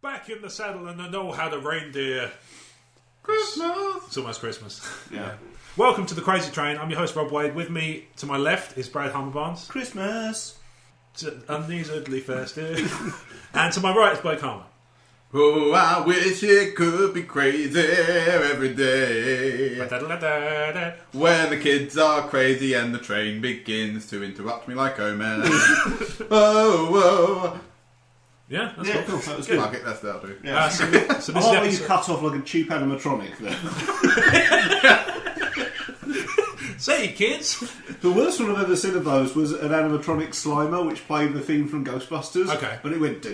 Back in the saddle and I know how to reindeer. Christmas! It's almost Christmas. Yeah. Welcome to the Crazy Train. I'm your host, Rob Wade. With me, to my left, is Brad Hummerbarnes. Christmas! Uneasily festive. And to my right is Blake Harmer. Oh, I wish it could be crazy every day. When the kids are crazy and the train begins to interrupt me like Omen. Oh. Yeah, that's cool. That was good. Okay, that's that'll do. Yeah. So this I like is you cut off like a cheap animatronic there. Say, kids. The worst one I've ever seen of those was an animatronic Slimer which played the theme from Ghostbusters. Okay. But it went...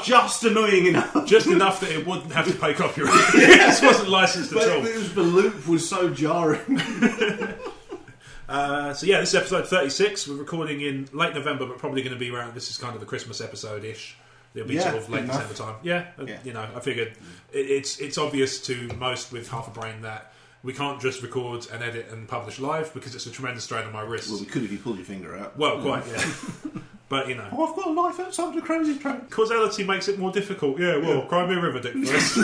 just annoying enough. Just enough that it wouldn't have to pay copyright. This wasn't licensed at all. But the loop was so jarring. So yeah, this is episode 36. We're recording in late November, but probably going to be around. This is kind of the Christmas episode-ish. It'll be sort of late December time. Yeah, you know, I figured it's obvious to most with half a brain that we can't just record and edit and publish live because it's a tremendous strain on my wrists. Well, we could if you pulled your finger out. Well, quite, yeah. But, you know. Oh, I've got a knife outside the Crazy Train. Causality makes it more difficult. Yeah, well, cry me a river, dick first.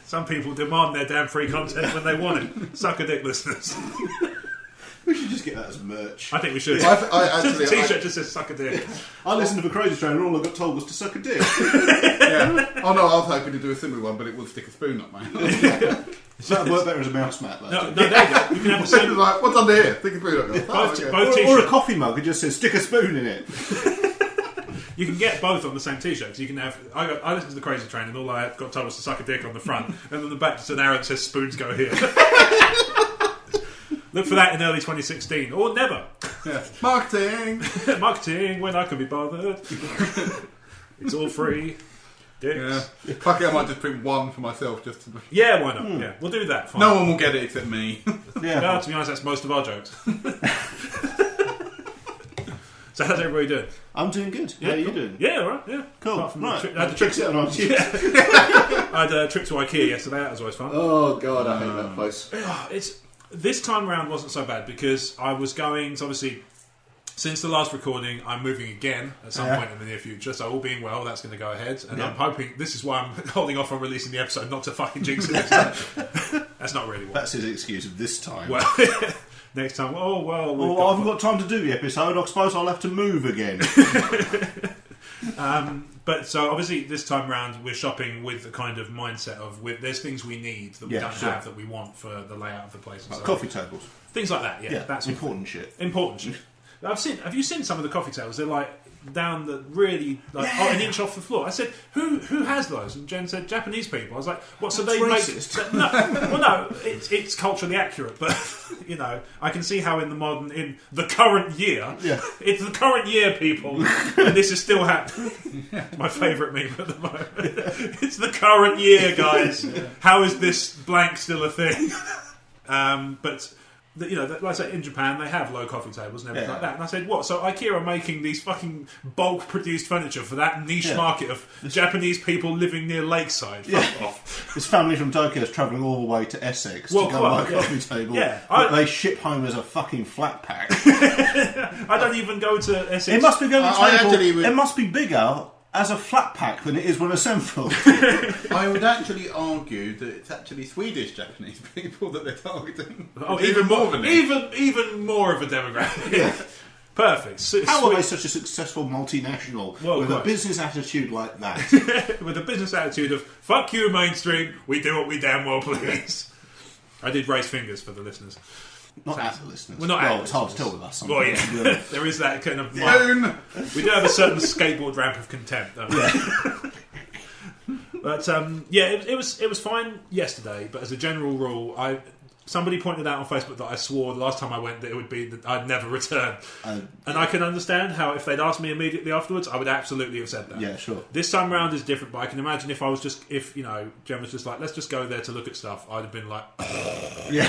Some people demand their damn free content when they want it. Suck a dick, listeners. We should just get that as merch. I think we should. Actually, T-shirt just says suck a dick. I listened to the Crazy Train and all I got told was to suck a dick. Yeah. Oh no, I was hoping to do a similar one, but it would stick a spoon up my hand. That would work better as a mouse mat, though. No, there you go. You can have the same. Like, what's under here? Stick a spoon up. Both Or T-shirts. a coffee mug, it just says stick a spoon in it. You can get both on the same T-shirt. You can have. I listened to the Crazy Train, and all I got told was to suck a dick on the front, and on the back just an arrow that says "spoons go here." Look for that in early 2016, or never. Yeah. Marketing. Marketing when I can be bothered. It's all free. Dicks. Yeah. Fuck it, I might just print one for myself just to... Yeah, why not? Yeah, we'll do that. Fine. No one will get it except me. Yeah. No, to be honest, that's most of our jokes. So how's everybody doing? I'm doing good. How are you doing? Yeah, all right. Yeah, Cool. Apart from Right. I had a trip Fix it on iTunes. I had a trip to Ikea yesterday. That was always fun. Oh, God, I hate that place. It's this time around wasn't so bad because I was going. So obviously, since the last recording, I'm moving again at some point in the near future. So all being well, that's going to go ahead. And I'm hoping this is why I'm holding off on releasing the episode, not to fucking jinx it next time. That's not really what. That's his excuse of this time. Well, next time. Oh well. I haven't got time to do the episode. I suppose I'll have to move again. But so obviously this time round we're shopping with the kind of mindset of there's things we need that we don't have that we want for the layout of the place. And Like coffee tables. things like that. Yeah, That's important shit. Important shit. Have you seen some of the coffee tables? They're like down the really an inch off the floor. I said, who has those? And Jen said, Japanese people. I was like, what? So That's they racist. No, it's culturally accurate, but you know, I can see how in the current year, it's the current year, people, and this is still happening. My favourite meme at the moment. It's the current year, guys. How is this blank still a thing? But. You know, like I say, in Japan they have low coffee tables and everything like that. And I said, what? So IKEA are making these fucking bulk-produced furniture for that niche market of Japanese people living near lakeside. Fuck off. This family from Tokyo is travelling all the way to Essex to go and buy a coffee table. Yeah. That they ship home as a fucking flat pack. I don't even go to Essex. It must be going to table. It must be bigger as a flat pack than it is when assembled. I would actually argue that it's actually Swedish Japanese people that they're targeting. Oh, even more than even more of a demographic. Yeah. Perfect. How are they such a successful multinational with a business attitude like that? With a business attitude of fuck you, mainstream. We do what we damn well please. I did raise fingers for the listeners. Not at the listeners. Well, not it's hard to tell with us. Well, yeah. There is that kind of... We do have a certain skateboard ramp of contempt, don't we? But, it was fine yesterday, but as a general rule, somebody pointed out on Facebook that I swore the last time I went that it would be that I'd never return. And I can understand how if they'd asked me immediately afterwards, I would absolutely have said that. Yeah, sure. This time round is different, but I can imagine if Jen was just like, let's just go there to look at stuff, I'd have been like... Yeah.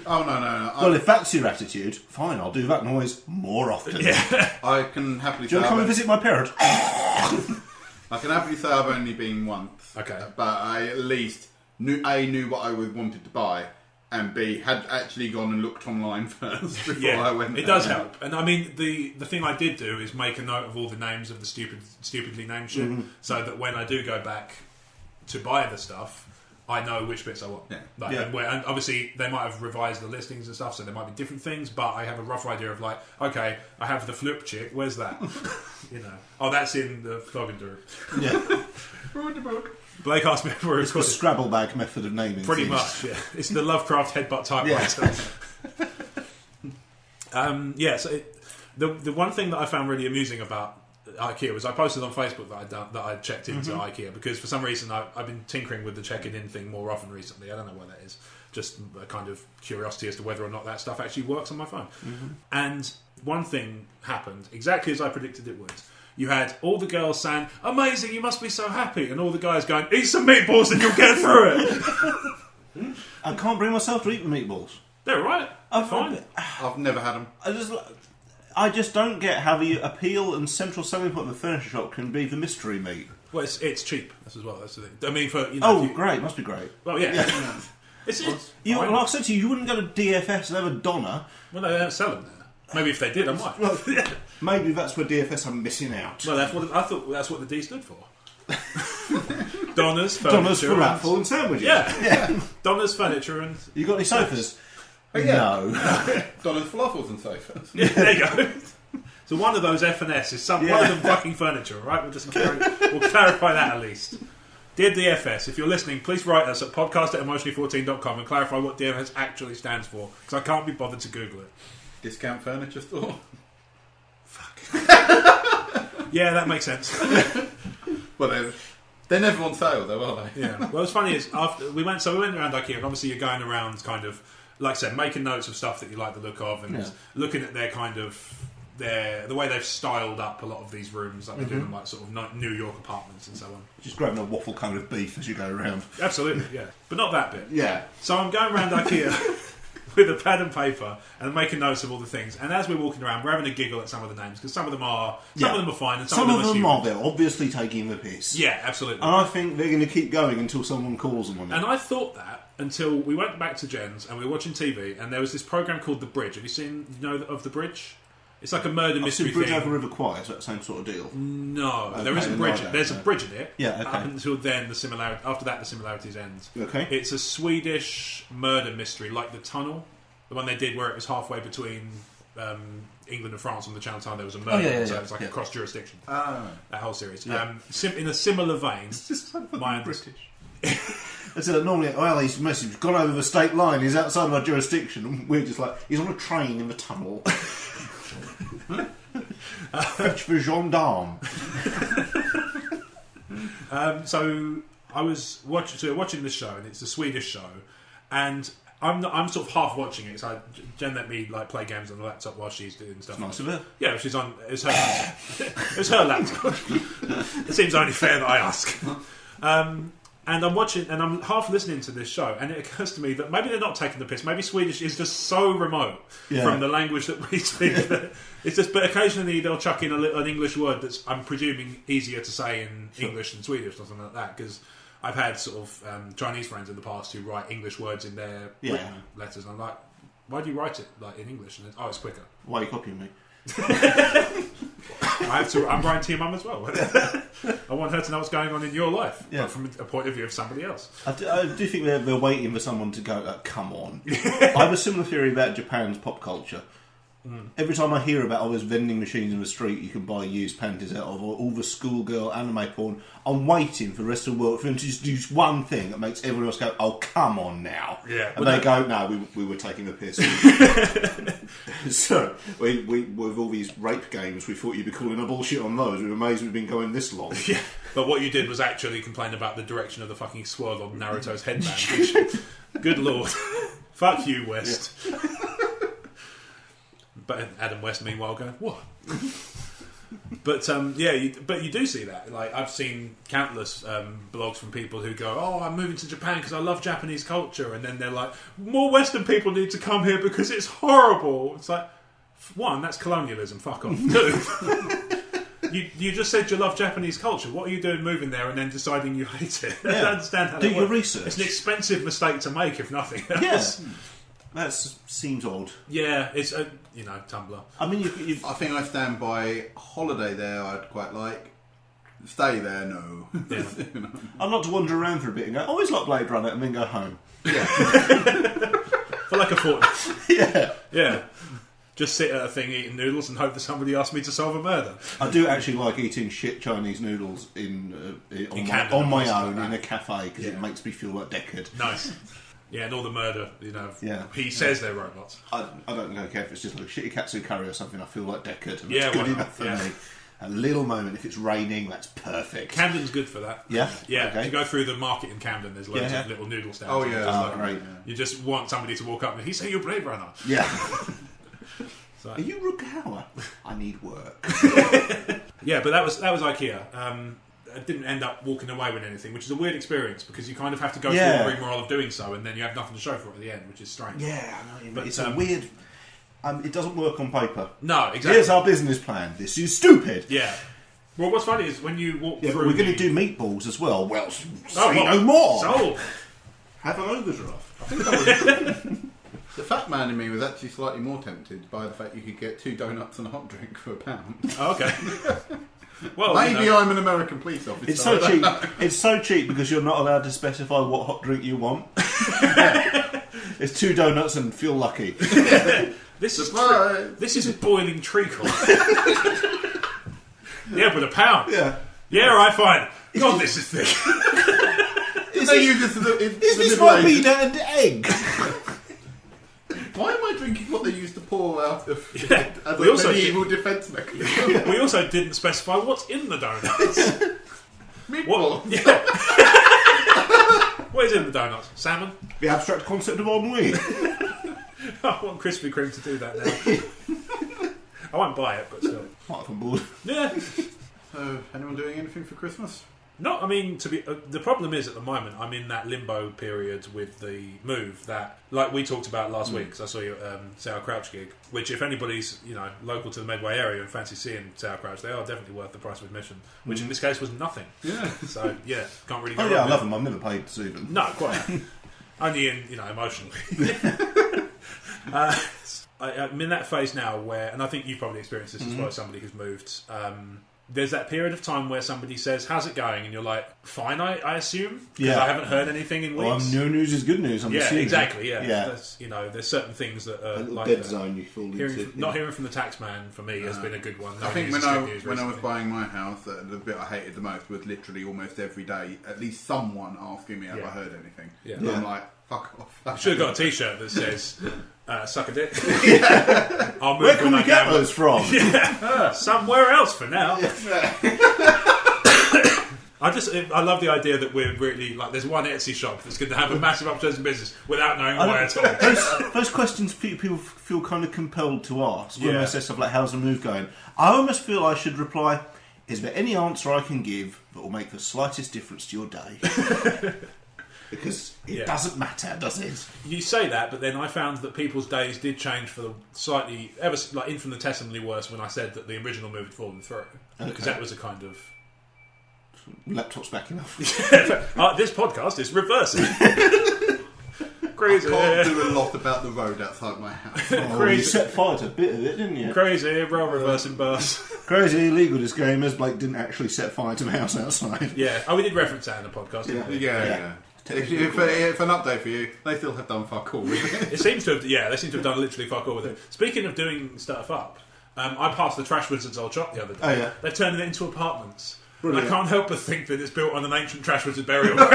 Oh, no. Well, if that's your attitude, fine, I'll do that noise more often. Yeah. I can happily Do you want to come and visit my parent? I can happily say I've only been once. Okay. But I at least knew what I wanted to buy, and B, had actually gone and looked online first before I went there. It does help. And I mean, the thing I did do is make a note of all the names of the stupidly named shit, so that when I do go back to buy the stuff, I know which bits I want. Yeah. And obviously, they might have revised the listings and stuff, so there might be different things, but I have a rough idea of, like, okay, I have the flip chick, where's that? Oh, that's in the Cloggender. Yeah. Read the book. Blake asked me for It's the Scrabble bag method of naming Pretty things. much, yeah. It's the Lovecraft headbutt typewriter. So the one thing that I found really amusing about Ikea was I posted on Facebook that I checked into Ikea, because for some reason I've been tinkering with the checking in thing more often recently. I don't know why that is. Just a kind of curiosity as to whether or not that stuff actually works on my phone. And one thing happened exactly as I predicted it would. You had all the girls saying, "Amazing, you must be so happy," and all the guys going, "Eat some meatballs and you'll get through it." I can't bring myself to eat the meatballs. They're right. Fine. I've never had them. I just don't get how the appeal and central selling point of the furniture shop can be the mystery meat. Well, it's cheap as well. That's the thing. I mean, for great, must be great. Well, yeah. It's like I said to you, you wouldn't go to DFS and have a Donna. Well, they don't sell them there. Maybe if they did, I might. Well, maybe that's where DFS are missing out. Well, I thought that's what the D stood for. Donna's furniture. Donna's for raffle and sandwiches. Yeah. Donna's furniture and... You got any sofas? Oh, yeah. No. Donna's falafels and sofas. Yeah, there you go. So one of those F&S is one of them fucking furniture, right? We'll clarify that at least. Dear DFS, if you're listening, please write us at podcast@emotionally14.com and clarify what DFS actually stands for, because I can't be bothered to Google it. Discount furniture store. Fuck. Yeah, that makes sense. Well, they're never on sale, though, are they? Yeah. Well, what's funny is after we went around IKEA, and obviously you're going around, kind of, like I said, making notes of stuff that you like the look of, and looking at their kind of the way they've styled up a lot of these rooms, like they do in like sort of New York apartments and so on. Just grabbing a waffle cone of beef as you go around. Absolutely, yeah, but not that bit. Yeah. So I'm going around IKEA with a pad and paper and making notes of all the things. And as we're walking around, we're having a giggle at some of the names, because some of them are fine, and some of them are they're obviously taking the piss. Yeah, absolutely. And I think they're going to keep going until someone calls them on it. And I thought that until we went back to Jen's and we were watching TV, and there was this program called The Bridge. Have you seen of The Bridge? It's like a murder mystery Bridge thing. over River Kwai, is that the same sort of deal? No, Okay, there is a bridge. There's a bridge in it. Yeah, okay. Up until then, after that, the similarities end. Okay. It's a Swedish murder mystery, like The Tunnel, the one they did where it was halfway between England and France on the Channel Time. There was a murder, so it was like a cross jurisdiction. That whole series. Yeah. In a similar vein, It's just so my British. I said normally, he's message gone over the state line. He's outside of our jurisdiction. And we're just like, he's on a train in the tunnel. Fetch the gendarme. So I was watching this show, and it's a Swedish show, and I'm sort of half watching it. So Jen let me like play games on the laptop while she's doing stuff. Nice of her. Yeah, she's on. It's her. It's her laptop. It seems only fair that I ask. And I'm watching, and I'm half listening to this show, and it occurs to me that maybe they're not taking the piss. Maybe Swedish is just so remote from the language that we speak that it's just. But occasionally they'll chuck in an English word that's, I'm presuming, easier to say in English than Swedish or something like that. Because I've had sort of Chinese friends in the past who write English words in their written letters, and I'm like, why do you write it like in English? And it's quicker. Why are you copying me? I'm writing to your mum as well. I want her to know what's going on in your life, but from a point of view of somebody else. I do think they're waiting for someone to go, come on. I have a similar theory about Japan's pop culture. Every time I hear about all those vending machines in the street you can buy used panties out of, or all the schoolgirl anime porn, I'm waiting for the rest of the world for them to just do one thing that makes everyone else go, oh, come on now. Yeah. And they go, no, we were taking the piss. So, with all these rape games, we thought you'd be calling a bullshit on those. We were amazed we've been going this long. Yeah. But what you did was actually complain about the direction of the fucking swirl on Naruto's headband. Which, good lord. Fuck you, West. Yeah. But Adam West, meanwhile, going, what? But you do see that. Like, I've seen countless blogs from people who go, "Oh, I'm moving to Japan because I love Japanese culture," and then they're like, "More Western people need to come here because it's horrible." It's like, one, that's colonialism. Fuck off. Two, You just said you love Japanese culture. What are you doing moving there and then deciding you hate it? I Yeah. don't understand how Do that your works. research. It's an expensive mistake to make, if nothing else. Yeah. That seems odd. Yeah, it's a Tumblr. I mean, I think I stand by holiday there. I'd quite like. Stay there, no. Yeah. I'd like to wander around for a bit and go, oh, it's like Blade Runner, and then go home. For like a fortnight. Yeah. Yeah. Just sit at a thing eating noodles and hope that somebody asks me to solve a murder. I do actually like eating shit Chinese noodles Canada, on my places own like in that. a cafe because it Yeah. makes me feel like Deckard. Nice. Yeah, and all the murder, Yeah. he says they're robots. I don't care if it's just like a shitty katsu curry or something. I feel like Deckard, and Yeah, it's good why not? enough for Yeah. me. A little moment. If it's raining, that's perfect. Camden's good for that. Yeah? Yeah, Okay. if you go through the market in Camden, there's loads Yeah. of little noodle stands. Oh, and yeah. just Oh, like- great. You just want somebody to walk up and he say you're Blade Runner. Yeah. So- Are you Rukawa? I need work. Yeah, but that was IKEA. I didn't end up walking away with anything, which is a weird experience because you kind of have to go Yeah. through the rigmarole of doing so, and then you have nothing to show for it at the end, which is strange. Yeah, I know. But, It's a weird. It doesn't work on paper. No, exactly. Here's our business plan. This is stupid. Yeah. Well, what's funny is when you walk Yeah, but through. we're going to the- do meatballs as well. Well, say well, no more. Sold. Have an overdraft. I think that was, the fat man in me was actually slightly more tempted by the fact you could get 2 donuts and a hot drink for £1. Oh, okay. Well, Maybe I'm an American police officer. It's so cheap. It's so cheap because you're not allowed to specify what hot drink you want. It's 2 donuts and feel lucky. This is Surprise! this is boiling treacle. Yeah, but £1. Yeah. Yeah, right, fine. God, this is thick. They use this as a, Is this Ribena and egg? Why am I drinking what they used to pour out of as We a also medieval defence mechanism? We also didn't specify what's in the donuts. Meatball. Yeah. What is in the donuts? Salmon? The abstract concept of ennui. I want Krispy Kreme to do that now. I won't buy it, but still. Might have board. Yeah. So, anyone doing anything for Christmas? No, I mean, the problem is at the moment I'm in that limbo period with the move that, like we talked about last week, because I saw you Sour Crouch gig, which if anybody's local to the Medway area and fancy seeing Sour Crouch, they are definitely worth the price of admission, which in this case was nothing. Yeah. So yeah, can't really go Oh yeah, wrong I with love it. them. I've never paid to see them. No, quite. Only in, emotionally. I'm in that phase now where, and I think you've probably experienced this as well as somebody who's moved, there's that period of time where somebody says, how's it going? And you're like, fine, I assume, because Yeah. I haven't heard anything in Well, weeks. no news is good news. I'm Yeah, assuming. exactly, yeah. Yeah. That's, there's certain things that A are little like dead that. zone you fall into. Not hearing from the tax man, for me, has been a good one. I No think news when is I good news was recently. buying my house, the bit I hated the most was literally almost every day, at least someone asking me have Yeah. I heard anything. Yeah. And I'm like, fuck off. I should have got a t-shirt that says, suck a dick. I'll move Where can when we I get can. those from? Somewhere else for now. I love the idea that we're really there's one Etsy shop that's going to have a massive upsurge in business without knowing why at all. Those questions people feel kind of compelled to ask when Yeah. they say stuff like, how's the move going? I almost feel I should reply, is there any answer I can give that will make the slightest difference to your day? Because it doesn't matter, does it? You say that, but then I found that people's days did change for the slightly infinitesimally worse when I said that the original move had fallen through, because that was a kind of Laptop's backing up. this podcast is reversing. Crazy. I can't do a lot about the road outside my house. Oh, you Crazy. set fire to a bit of it, didn't you? Crazy, role reversing bus. Crazy illegal disclaimers. Blake didn't actually set fire to the house outside. Yeah. Oh, we did reference that in the podcast, didn't we? Yeah. If an update for you, they still have done fuck all with it. It seems to have, they seem to have done literally fuck all with it. Speaking of doing stuff up, I passed the Trash Wizard's old shop the other day. Oh, yeah. They've turned it into apartments. Brilliant. And I can't help but think that it's built on an ancient Trash Wizard burial ground.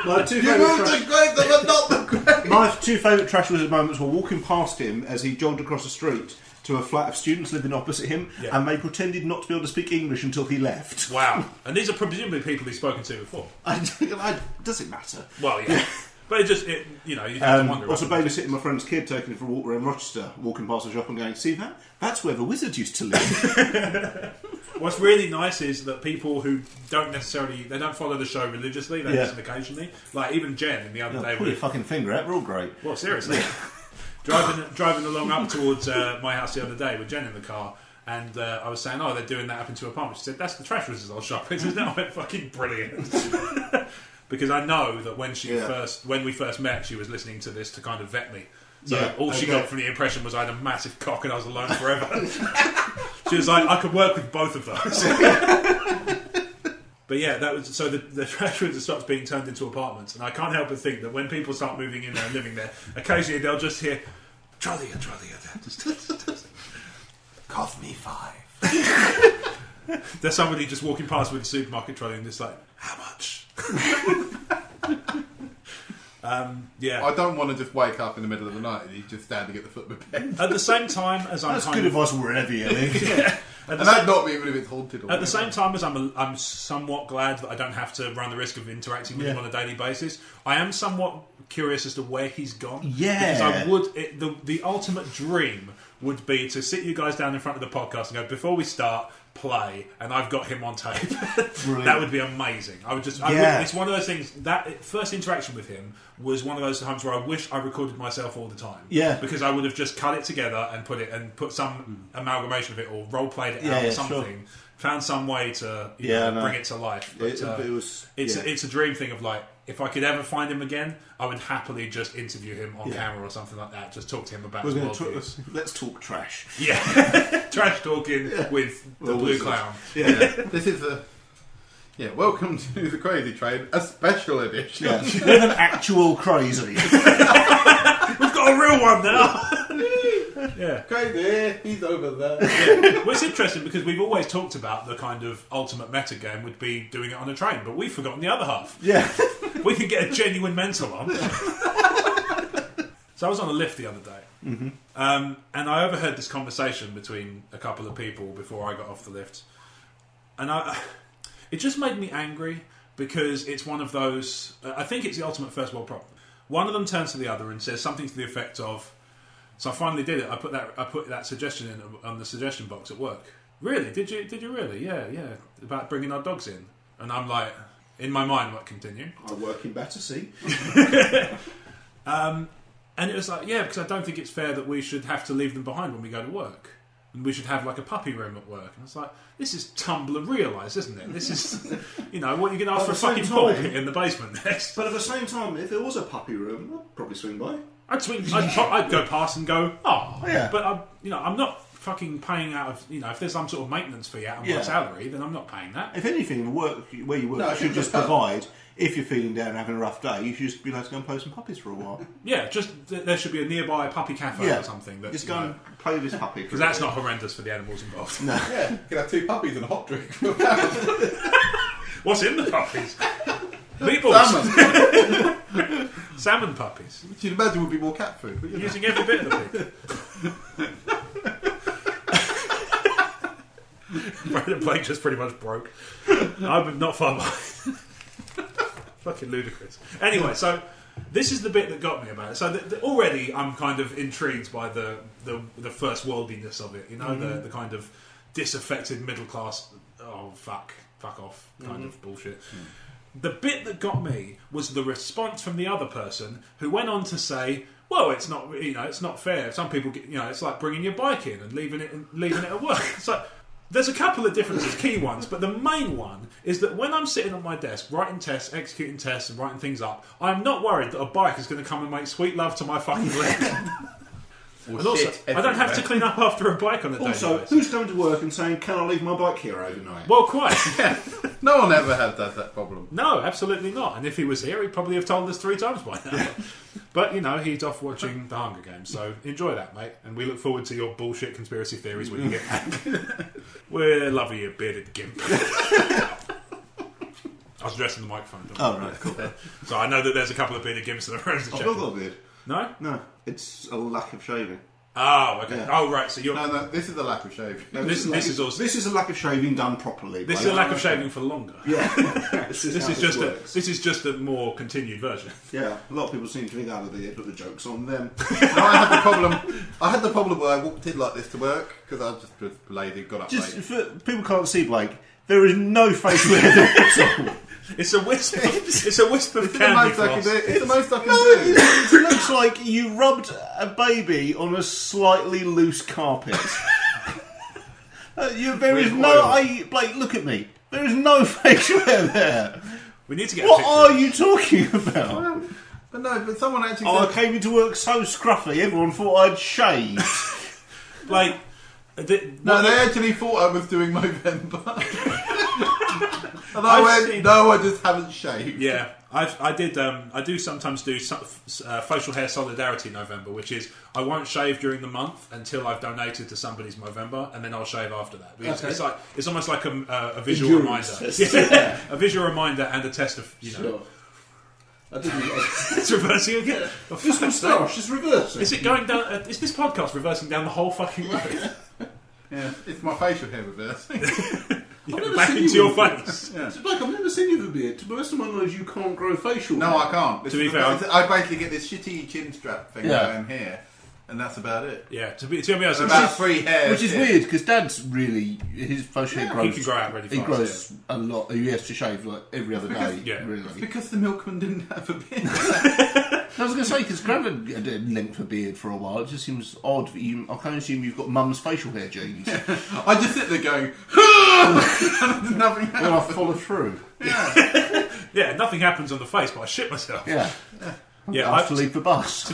My two You moved the grave that was not the grave. My two favourite Trash Wizard moments were walking past him as he jogged across the street to a flat of students living opposite him, and they pretended not to be able to speak English until he left. Wow. And these are presumably people he's spoken to before. Does it matter? Well, yeah. But you have to wonder. Also babysitting my friend's kid, taking him for a walk around Rochester, walking past the shop and going, see that? That's where the wizard used to live. What's really nice is that people who don't follow the show religiously, they listen occasionally. Like even Jen the other day. Pull your fucking finger out, we're all great. Well, seriously. driving along up towards my house the other day with Jen in the car, And I was saying, they're doing that up into apartments. She said, that's the trash wizard's old shop. I said, no, I went, fucking brilliant. Because I know that when we first met, she was listening to this to kind of vet me. So all she got from the impression was I had a massive cock and I was alone forever. She was like, I could work with both of those. But yeah, that was so the trash wizard stops being turned into apartments, and I can't help but think that when people start moving in there and living there, occasionally they'll just hear trolley. Cost me $5. There's somebody just walking past with a supermarket trolley and just like, how much? I don't want to just wake up in the middle of the night and he's just standing at the foot of my bed. At the same time as I'm That's good advice wherever you live. And that's not even if it's haunted. At the same time as I'm somewhat glad that I don't have to run the risk of interacting with him on a daily basis, I am somewhat curious as to where he's gone. Yeah. Because the ultimate dream would be to sit you guys down in front of the podcast and go, before we start, play, and I've got him on tape. That would be amazing. It's one of those things, that first interaction with him was one of those times where I wish I recorded myself all the time. Yeah. Because I would have just cut it together and put some amalgamation of it, or role played it out or something. Sure. Found some way to bring it to life. But, it's a dream thing of like, if I could ever find him again, I would happily just interview him on camera or something like that. Just talk to him about his worldviews. Let's talk trash. Yeah, trash talking with the blue clown. Yeah, this is welcome to the Crazy Train, a special edition. Yeah. With an actual crazy. We've got a real one now. Yeah, Crazy, he's over there. Yeah. Well, it's interesting because we've always talked about the kind of ultimate meta game would be doing it on a train, but we've forgotten the other half. Yeah. We could get a genuine mental on. So I was on a lift the other day, and I overheard this conversation between a couple of people before I got off the lift, and it just made me angry because it's one of those. I think it's the ultimate first world problem. One of them turns to the other and says something to the effect of, "So I finally did it. I put that suggestion in on the suggestion box at work. Really? Did you really? Yeah. About bringing our dogs in." And I'm like, in my mind, what continue? I work in Battersea. And it was like, because I don't think it's fair that we should have to leave them behind when we go to work. And we should have like a puppy room at work. And I was like, this is Tumblr realised, isn't it? This is, what you're going to ask for a fucking ball pit in the basement next. But at the same time, if there was a puppy room, I'd probably swing by. I'd go past and go, yeah. But I'm not fucking paying out of, if there's some sort of maintenance fee out of my salary, then I'm not paying that. If anything, where you work, you should just provide. If you're feeling down and having a rough day, you should just be allowed to go and play some puppies for a while. Yeah, just there should be a nearby puppy cafe or something. That, just go and play with this puppy. Because that's not horrendous for the animals involved. No. Yeah, you can have 2 puppies and a hot drink. What's in the puppies? Meatballs. Salmon puppies. Which you'd imagine would be more cat food. But using every bit of the pig. Brandon Blake just pretty much broke. I'm not far behind. Fucking ludicrous. Anyway, so this is the bit that got me about it. So already I'm kind of intrigued by the first worldliness of it. The kind of disaffected middle class. Oh fuck off kind of bullshit. The bit that got me was the response from the other person who went on to say, well, it's not, it's not fair. Some people get, it's like bringing your bike in and leaving it at work. It's like, there's a couple of differences, key ones, but the main one is that when I'm sitting at my desk writing tests, executing tests and writing things up, I'm not worried that a bike is going to come and make sweet love to my fucking leg. And also, I don't have to clean up after a bike on a daily basis. Also, who's coming to work and saying, can I leave my bike here overnight? Well, quite. Yeah. No one ever had that problem. No, absolutely not. And if he was here, he'd probably have told us 3 times by now. But, he's off watching The Hunger Games, so enjoy that, mate. And we look forward to your bullshit conspiracy theories when you get back. We're loving you, bearded gimp. I was addressing the microphone. Oh, right, cool. So I know that there's a couple of bearded gimps that are around the I've not got a beard. No? No, it's a lack of shaving. Oh, okay. Yeah. Oh, right. So you're no. This is a lack of shaving. No, this is also this is a lack of shaving done properly. This is a lack of shaving for longer. Yeah. This is just a more continued version. Yeah. A lot of people seem to think out of the but the joke's on them. I had the problem where I walked in like this to work because I was just lazy, got up late. People can't see Blake. There is no facial hair at all. It's a wisp of candy floss. It's the most I can do. It looks like you rubbed a baby on a slightly loose carpet. There is no... Blake, look at me. There is no facial hair there. We need to get. What are you talking about? But someone actually. I came into work so scruffy. Everyone thought I'd shaved. Like, they actually thought I was doing Movember. And I went, no, I just haven't shaved. Yeah, I do sometimes do facial hair solidarity November, which is I won't shave during the month until I've donated to somebody's Movember, and then I'll shave after that. It's almost like a visual reminder. Yeah. A visual reminder and a test of Sure. I didn't. It's reversing again. This moustache is reversing. Is it going down? Is this podcast reversing down the whole fucking road? Yeah, it's my facial hair reversing. Back into your face. Yeah. So, Blake, I've never seen you with a beard. To the best of my knowledge, you can't grow facial hair. No, I can't. To be fair, I basically get this shitty chin strap thing going here, and that's about it. Yeah, to be honest, about 3 hairs. Which is weird, because Dad's really... His facial hair grows... He can grow out really fast. He grows a lot. He has to shave like every other day, really. It's because the milkman didn't have a beard. I was going to say, because Grandad had a length of beard for a while. It just seems odd that you... I can assume you've got mum's facial hair genes. I just sit there going... and nothing happens. And I follow through. Yeah. Yeah, nothing happens on the face, but I shit myself. Yeah. I have to leave the bus.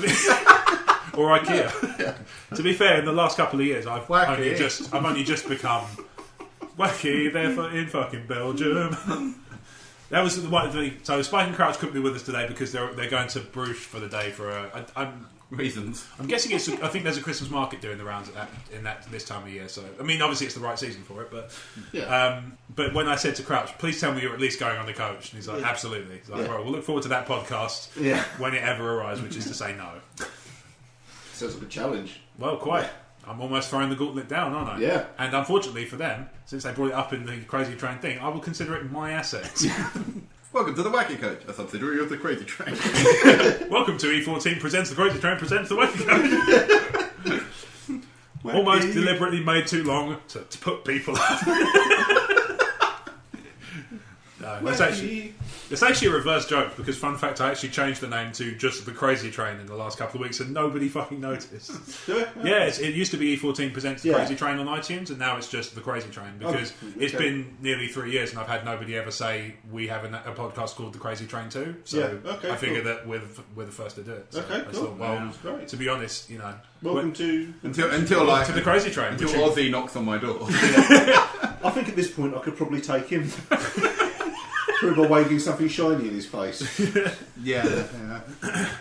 Or Ikea. Yeah. To be fair, in the last couple of years, I've only Wacky. just become wacky there in fucking Belgium. That was the one thing. So Spike and Crouch couldn't be with us today because they're going to Bruges for the day for reasons. I'm guessing it's. I think there's a Christmas market doing the rounds at this time of year. So I mean, obviously it's the right season for it. But but when I said to Crouch, please tell me you're at least going on the coach, and he's like, absolutely. He's like, well, we'll look forward to that podcast when it ever arrives, which is to say no. Sounds like a challenge. Well, quite. I'm almost throwing the gauntlet down, aren't I? Yeah. And unfortunately for them, since they brought it up in the Crazy Train thing, I will consider it my asset. Welcome to the Wacky Coach, a subsidiary of the Crazy Train. Welcome to E14 presents the Crazy Train presents the Wacky Coach. Almost deliberately made too long to put people up. No, it's actually a reverse joke because, fun fact, I actually changed the name to just the Crazy Train in the last couple of weeks and nobody fucking noticed. Yeah, it used to be E14 presents the Crazy Train on iTunes and now it's just the Crazy Train because it's been nearly 3 years and I've had nobody ever say we have a podcast called the Crazy Train too. So I figured that we're the first to do it. So I thought, to be honest, welcome to the Crazy Train until Ozzy knocks on my door. I think at this point I could probably take him. By waving something shiny in his face. Yeah.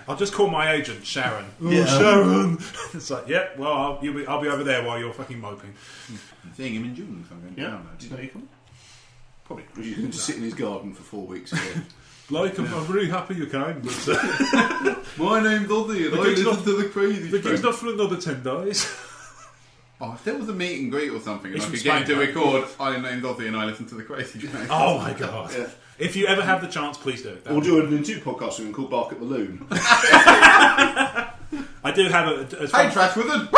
I'll just call my agent, Sharon. Sharon! It's like, well, I'll be over there while you're fucking moping. I'm seeing him in June. So I'm going Did you know you come? Probably. You can just sit in his garden for 4 weeks again. Blake, I'm really happy you came. But, my name's Ozzy and I listen to the Crazy Train. The gig's not for another 10 days. Oh, if there was a meet and greet or something and I could get him to record, my name's Ozzy and I listen to the Crazy Train. Oh my god. Yeah. If you ever have the chance, please do it. We'll do an in-two podcast we can call Bark at the Loon. I do have a hey, Trash Wizard!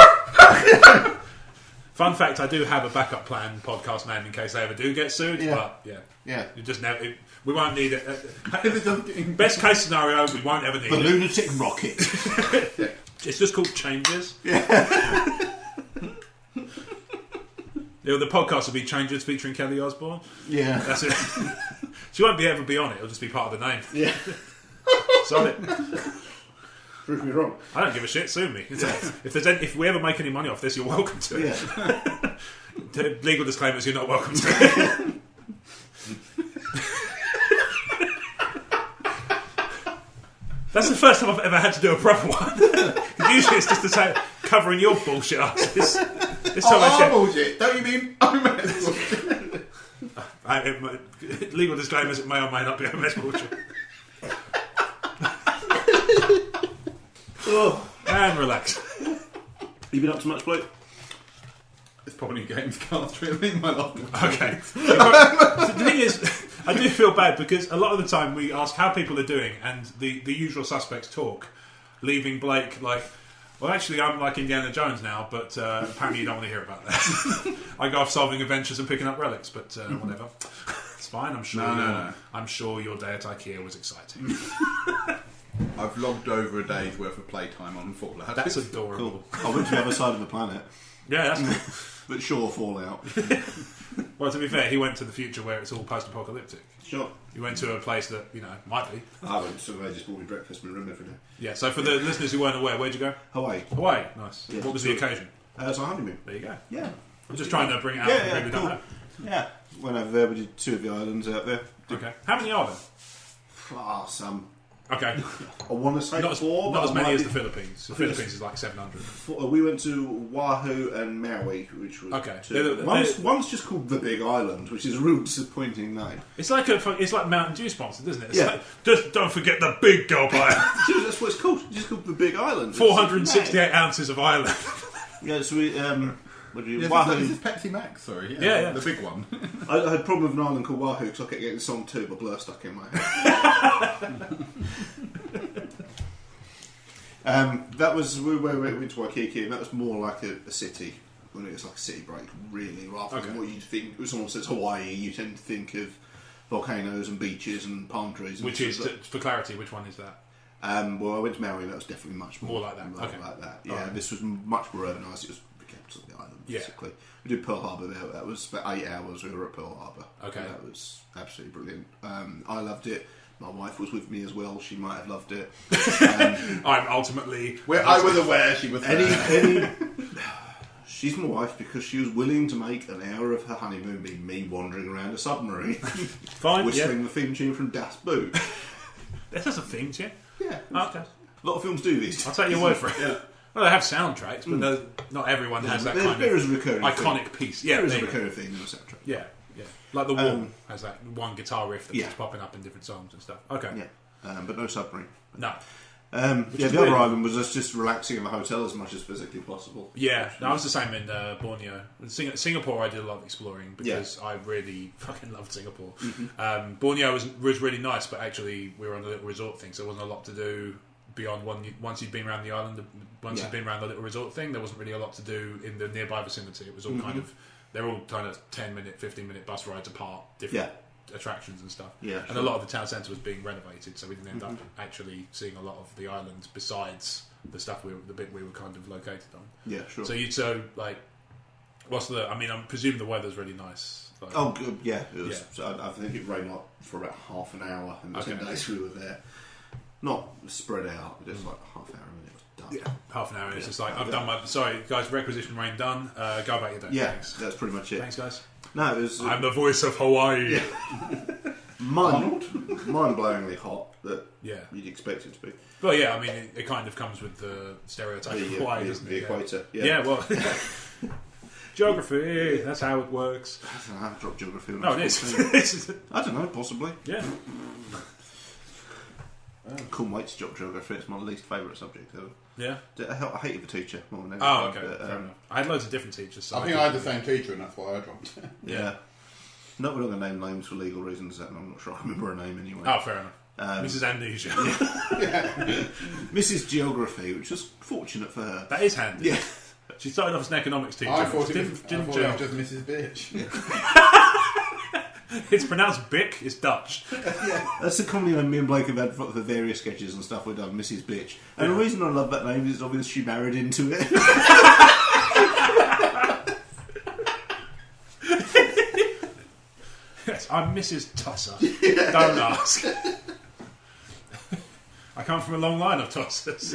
Fun fact, I do have a backup plan podcast name in case I ever do get sued, but you just never... we won't need it. Best case scenario, we won't ever need the Lunatic Rocket. It's just called Changes. Yeah. The podcast will be Changes featuring Kelly Osbourne. Yeah. That's it. She won't ever be on it, it'll just be part of the name. Yeah. Sorry. Prove me wrong. I don't give a shit, sue me. If we ever make any money off this, you're welcome to it. Yeah. Legal disclaimers, you're not welcome to it. That's the first time I've ever had to do a proper one. Usually it's just to say covering your bullshit asses. This time our bullshit? Don't you mean OMS bullshit? Legal disclaimers, it may or may not be OMS bullshit. And relax. You been up to much, Blake? It's probably games cast, really. My love. Okay. The thing is, I do feel bad because a lot of the time we ask how people are doing and the usual suspects talk, leaving Blake like, well, actually, I'm like Indiana Jones now, but apparently you don't want to hear about that. I go off solving adventures and picking up relics, but whatever. It's fine, I'm sure. No. I'm sure your day at Ikea was exciting. I've logged over a day's worth of playtime on Fallout. That's adorable. Cool. I went to the other side of the planet. Yeah, that's cool. But sure, Fallout. Well, to be fair, he went to the future where it's all post-apocalyptic. Sure. He went to a place that, might be. I went to they just bought me breakfast in my room every day. Yeah, so for the listeners who weren't aware, where'd you go? Hawaii. Hawaii, nice. Yeah, what was the occasion? It's a honeymoon. There you go. Yeah. I'm just trying to bring it out for people who don't know. Yeah. Went over there, we did 2 of the islands out there. Okay. How many are there? Some. Okay. I want to say Not 4. as many as the Philippines. The Philippines is like 700. We went to Oahu and Maui, which was okay. 2. One's just called the Big Island, which is a real disappointing name. It's like Mountain Dew sponsored, isn't it? It's yeah. like, just don't forget the big gulp island. That's what it's called. It's just called the Big Island. 468 ounces of island. Yeah, so we Wahoo. This is Pepsi Max, sorry. Yeah. The big one. I had a problem with an island called Wahoo because I kept getting the song 2 but Blur stuck in my head. That was we went to Waikiki, and that was more like a city. When it was like a city break, really, rather than what you'd think. When someone says Hawaii, you tend to think of volcanoes and beaches and palm trees. And which is, for clarity, which one is that? Well, I went to Maui, and that was definitely much more like that. Okay. Like that. Yeah, this was much more urbanised. It was the capital of the island, basically. Yeah. We did Pearl Harbor there. That was about 8 hours. We were at Pearl Harbor. Okay, that was absolutely brilliant. I loved it. My wife was with me as well. She might have loved it. I'm ultimately. I was aware she was there. She's my wife because she was willing to make an hour of her honeymoon be me wandering around a submarine, fine, whistling the theme tune from Das Boot. This has a theme tune. Yeah. Okay. A lot of films do these. I'll take your word for it. Yeah. Well, they have soundtracks, but not everyone has that kind of iconic theme. piece. Yeah, there is a recurring theme in the soundtrack. Yeah. Like The Wall has that one guitar riff that keeps popping up in different songs and stuff. Okay. Yeah. But no submarine. No. The other island was just relaxing in the hotel as much as physically possible. Yeah, I was the same in Borneo. Singapore I did a lot of exploring because I really fucking loved Singapore. Mm-hmm. Borneo was really nice, but actually we were on a little resort thing, so there wasn't a lot to do beyond once you'd been around the island. Once you'd been around the little resort thing, there wasn't really a lot to do in the nearby vicinity. It was all they're all kind of 10-minute, 15-minute bus rides apart, different attractions and stuff. Yeah, and a lot of the town centre was being renovated, so we didn't end up actually seeing a lot of the island besides the bit we were kind of located on. Yeah, sure. What's the? I mean, I presume the weather's really nice. Good. Yeah, it was. So I think it rained for about half an hour in the 10 days we were there. Not spread out, just like half an hour. Yeah, half an hour. It's just like I've done my. Sorry, guys. Requisition rain done. Go about your day. Yeah, thanks. That's pretty much it. Thanks, guys. No, it was. I'm the voice of Hawaii. Yeah. Mind-blowingly hot that you'd expect it to be. Well, yeah. I mean, it kind of comes with the stereotype of Hawaii, doesn't it? The equator. Yeah. Well. Geography. That's how it works. I don't know how to drop geography. No, it is. I don't know. Possibly. Yeah. Cool mates drop geography. It's my least favourite subject ever. Yeah. I hated the teacher more than anything. Oh, okay. Fair enough. I had loads of different teachers. So I think I had the same teacher, and that's why I dropped. Yeah. No, we're not going to name names for legal reasons, and I'm not sure I remember her name anyway. Oh, fair enough. Mrs. Amnesia. Mrs. Geography, which was fortunate for her. That is handy. Yeah. She started off as an economics teacher. I thought it was just Mrs. Bitch. It's pronounced Bick. It's Dutch. That's the comedy name me and Blake have had for various sketches and stuff we've done, Mrs. Bitch. And the reason I love that name is obviously she married into it. Yes, I'm Mrs. Tosser. Don't ask. I come from a long line of Tossers.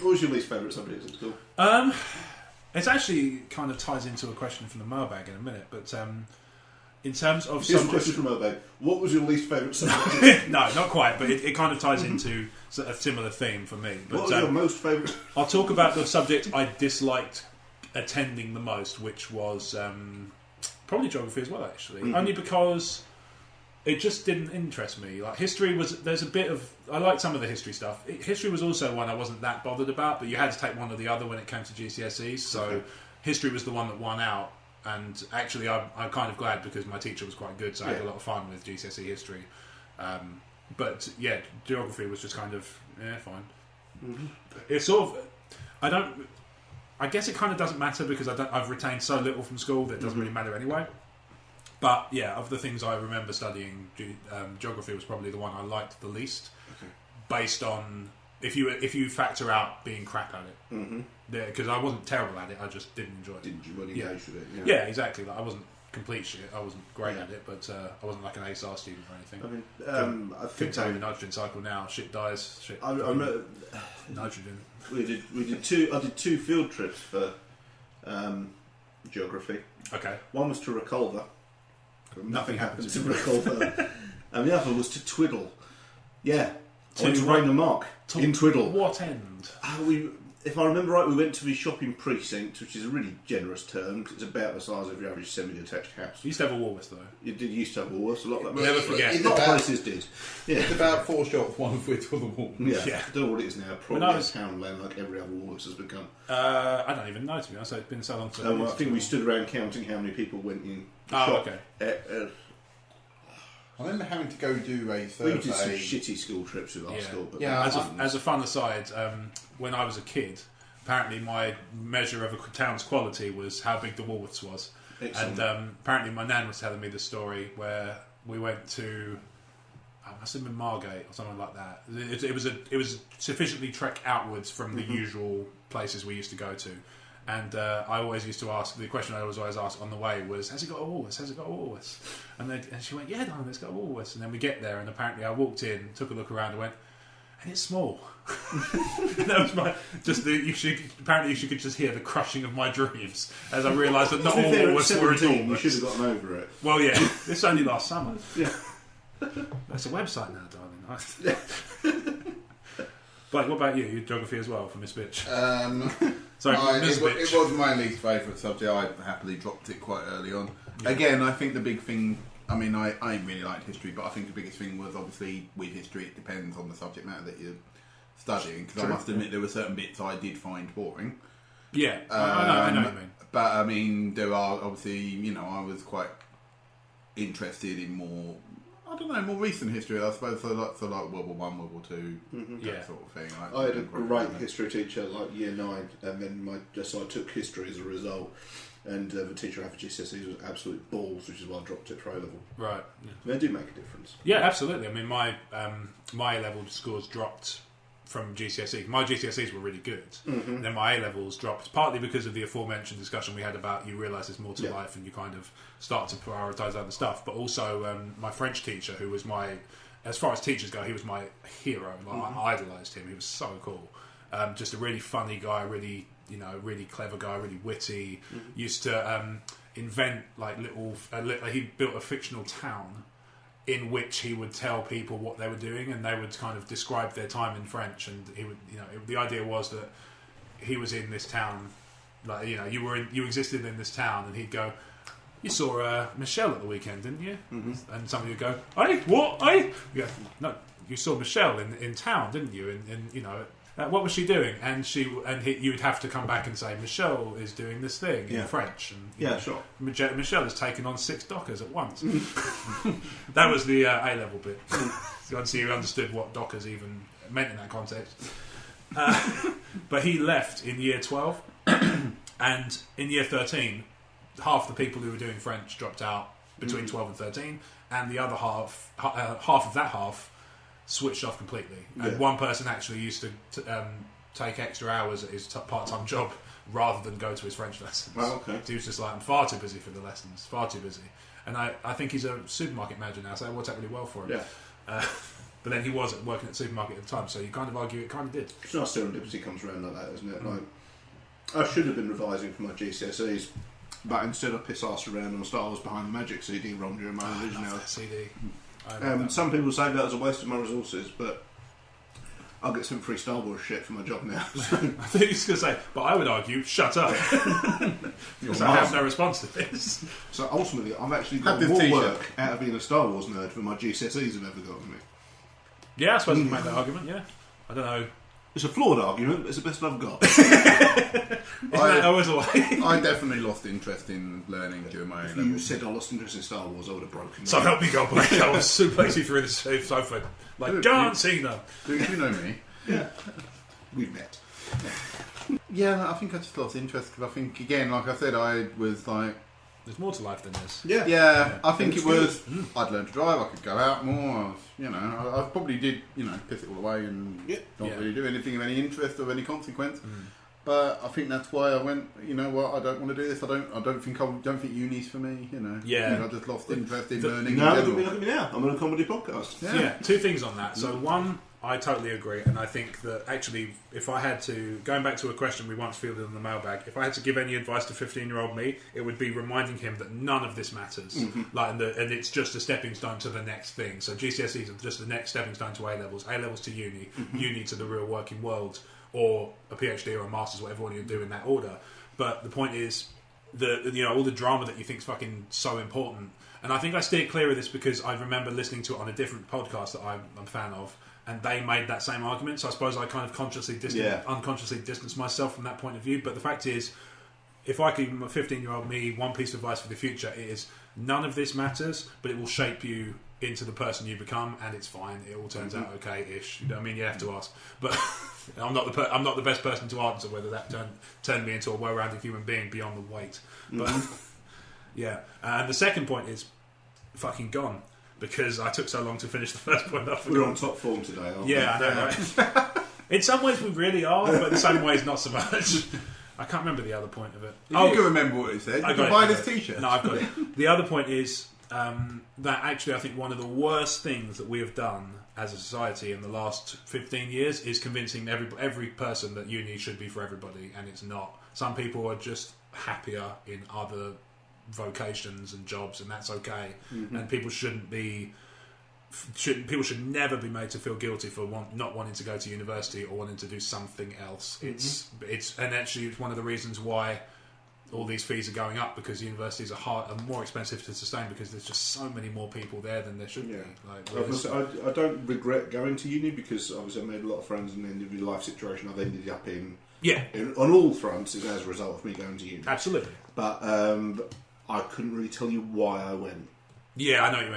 What was your least favourite subject at school? It actually kind of ties into a question from the mailbag in a minute, but in terms of Here's a question from mailbag. What was your least favourite subject? No, not quite, but it kind of ties into a similar theme for me. But, what was your most favourite? I'll talk about the subject I disliked attending the most, which was probably geography as well, actually. Only because it just didn't interest me. Like history there's a bit of, I liked some of the history stuff. History was also one I wasn't that bothered about, but you had to take one or the other when it came to GCSEs. So history was the one that won out. And actually, I'm kind of glad because my teacher was quite good, so I had a lot of fun with GCSE history. But yeah, geography was just kind of fine. It's sort of I guess it kind of doesn't matter because I've retained so little from school that it doesn't really matter anyway. But yeah, of the things I remember studying, geography was probably the one I liked the least, based on if you factor out being crap at it, because I wasn't terrible at it, I just didn't enjoy it. Didn't you really engage with it? Yeah, exactly. Like I wasn't complete shit. I wasn't great at it, but I wasn't like an A-star student or anything. I mean, I think the nitrogen cycle now. Shit dies. Shit. Nitrogen. We did two. I did 2 field trips for geography. Okay. One was to Reculver. Nothing happened to Reculver. And the other was to Twiddle. Yeah. To Rainer Mark in Twiddle. What end? If I remember right, we went to the shopping precinct, which is a really generous term because it's about the size of your average semi-detached house. You used to have a Woolworths though. You did used to have a Woolworths. A lot of never forget. A lot of places did. Yeah. It's about 4 shops, one of which was a Woolworths. Yeah. I don't know what it is now. Probably a townland like every other Woolworths has become. I don't even know, to be honest. It's been so long since. I think we stood around counting how many people went in. Okay. I remember having to go do a survey. We did some shitty school trips with our school. But as a fun aside, when I was a kid, apparently my measure of a town's quality was how big the Woolworths was. Excellent. And apparently my nan was telling me the story where we went to, I must have been Margate or something like that. It was sufficiently trek outwards from the usual places we used to go to. And I always used to ask, the question I was always asked on the way was, has it got a Woolworths? Has it got a Woolworths? And she went, yeah, darling, it's got a Woolworths. And then we get there, and apparently I walked in, took a look around, and went, and it's small. That was apparently you could just hear the crushing of my dreams as I realised that not all Woolworths were enormous. You should have gotten over it. Well, yeah, this was only last summer. Yeah. That's a website now, darling. Blake, what about you? You geography as well, for Miss Bitch? It was my least favourite subject. I happily dropped it quite early on. Yeah. Again, I think the big thing... I mean, I really liked history, but I think the biggest thing was obviously with history, it depends on the subject matter that you're studying. Because I must admit there were certain bits I did find boring. Yeah, I know what you mean. But, I mean, there are obviously... I was quite interested in more... I don't know, more recent history, I suppose, so like World War One, World War Two, that sort of thing. I had a great history teacher, like Year 9, and then so I took history as a result, and the teacher after GCSEs was absolute balls, which is why I dropped it for A-level. Right. Yeah. They do make a difference. Yeah, absolutely. I mean, my A-level scores dropped from GCSE. My GCSEs were really good. Mm-hmm. Then my A-levels dropped, partly because of the aforementioned discussion we had about you realise there's more to life and you kind of start to prioritise other stuff. But also my French teacher, who was as far as teachers go, he was my hero. I idolised him. He was so cool. Just a really funny guy, really clever guy, really witty. Mm-hmm. Used to invent he built a fictional town in which he would tell people what they were doing, and they would kind of describe their time in French. And he would, the idea was that he was in this town, you existed in this town, and he'd go, "You saw Michelle at the weekend, didn't you?" Mm-hmm. And somebody would go, "Hey, what? Hey?" You go, "No, you saw Michelle in town, didn't you? And what was she doing?" And you would have to come back and say, "Michelle is doing this thing in French." And sure. Michelle is taking on 6 dockers at once. That was the A-level bit. Once you understood what dockers even meant in that context. But he left in year 12, and in year 13, half the people who were doing French dropped out between 12 and 13, and the other half of that half switched off completely. And one person actually used to take extra hours at his part-time job rather than go to his French lessons. Oh, okay. So he was just like, I'm far too busy for the lessons, far too busy. And I think he's a supermarket manager now, so it worked out really well for him. Yeah. But then he was working at the supermarket at the time, so you kind of argue it kind of did. It's nice serendipity comes around like that, isn't it? Like, I should have been revising for my GCSEs, but instead I piss-arsed around on Star Wars Behind the Magic CD ROM during my revision hours. CD. Some people say that was a waste of my resources, but I'll get some free Star Wars shit for my job now. So. I think he was going to say, but I would argue, shut up. Because I have no response to this. So ultimately, I've actually got more work out of being a Star Wars nerd than my GCSEs have ever gotten me. Yeah, I suppose you can make that argument, yeah. I don't know. It's a flawed argument, but it's the best I've got. Isn't that always a way? I definitely lost interest in learning during my If you said I lost interest in Star Wars, I would have broken. So help me God, Blake. I was suplex you through the sofa like John Cena. Do you know me? Yeah. We've met. Yeah, I think I just lost interest because I think, again, like I said, I was like There's more to life than this. Yeah. I think it was. I'd learned to drive. I could go out more. I probably did. Piss it all away and not really do anything of any interest or any consequence. But I think that's why I went. You know what? I don't want to do this. I don't think uni's for me. I just lost interest in learning. No, look at me now. I'm on a comedy podcast. Yeah. Two things on that. So one, I totally agree, and I think that actually, if I had to, going back to a question we once fielded in the mailbag, if I had to give any advice to 15-year-old me, it would be reminding him that none of this matters, and it's just a stepping stone to the next thing. So GCSEs are just the next stepping stone to A levels to uni, uni to the real working world, or a PhD or a master's, whatever one you do in that order. But the point is that all the drama that you think is fucking so important, and I think I steer clear of this because I remember listening to it on a different podcast that I'm a fan of. And they made that same argument, so I suppose I kind of unconsciously distanced myself from that point of view. But the fact is, if I could give a 15-year-old me one piece of advice for the future, it is none of this matters, but it will shape you into the person you become, and it's fine. It all turns out okay-ish. You know what I mean? You have to ask, but I'm not the best person to answer whether that turned me into a well-rounded human being beyond the weight. But yeah, and the second point is fucking gone. Because I took so long to finish the first point off. We're on top form today, aren't we? Yeah, I know, right? In some ways we really are, but in some ways not so much. I can't remember the other point of it. You can remember what it said. You can buy this t-shirt. No, I've got it. The other point is that actually I think one of the worst things that we have done as a society in the last 15 years is convincing every person that uni should be for everybody, and it's not. Some people are just happier in other vocations and jobs, and that's okay. And people should never be made to feel guilty for not wanting to go to university or wanting to do something else. It's one of the reasons why all these fees are going up, because universities are more expensive to sustain because there's just so many more people there than there should be. I don't regret going to uni because obviously I made a lot of friends, and then the life situation I've ended up in on all fronts is as a result of me going to uni. Absolutely. But I couldn't really tell you why I went. Yeah, I know what you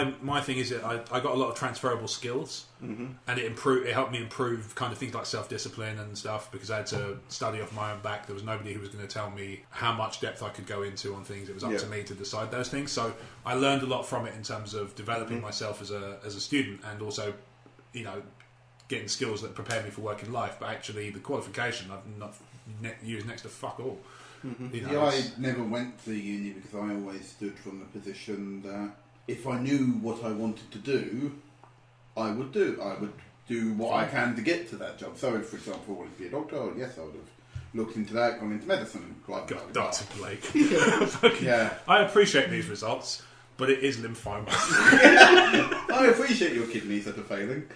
mean. My thing is that I got a lot of transferable skills, and it helped me improve kind of things like self-discipline and stuff, because I had to study off my own back. There was nobody who was going to tell me how much depth I could go into on things. It was up to me to decide those things. So I learned a lot from it in terms of developing myself as a student, and also, getting skills that prepare me for work in life. But actually, the qualification I've not used next to fuck all. I never went to uni because I always stood from the position that if I knew what I wanted to do, I would do what I can to get to that job. So if, for example, I wanted to be a doctor, yes, I would have looked into that, gone into medicine. God, Dr. Blake. I appreciate these results, but it is lymphoma. I appreciate your kidneys that are failing.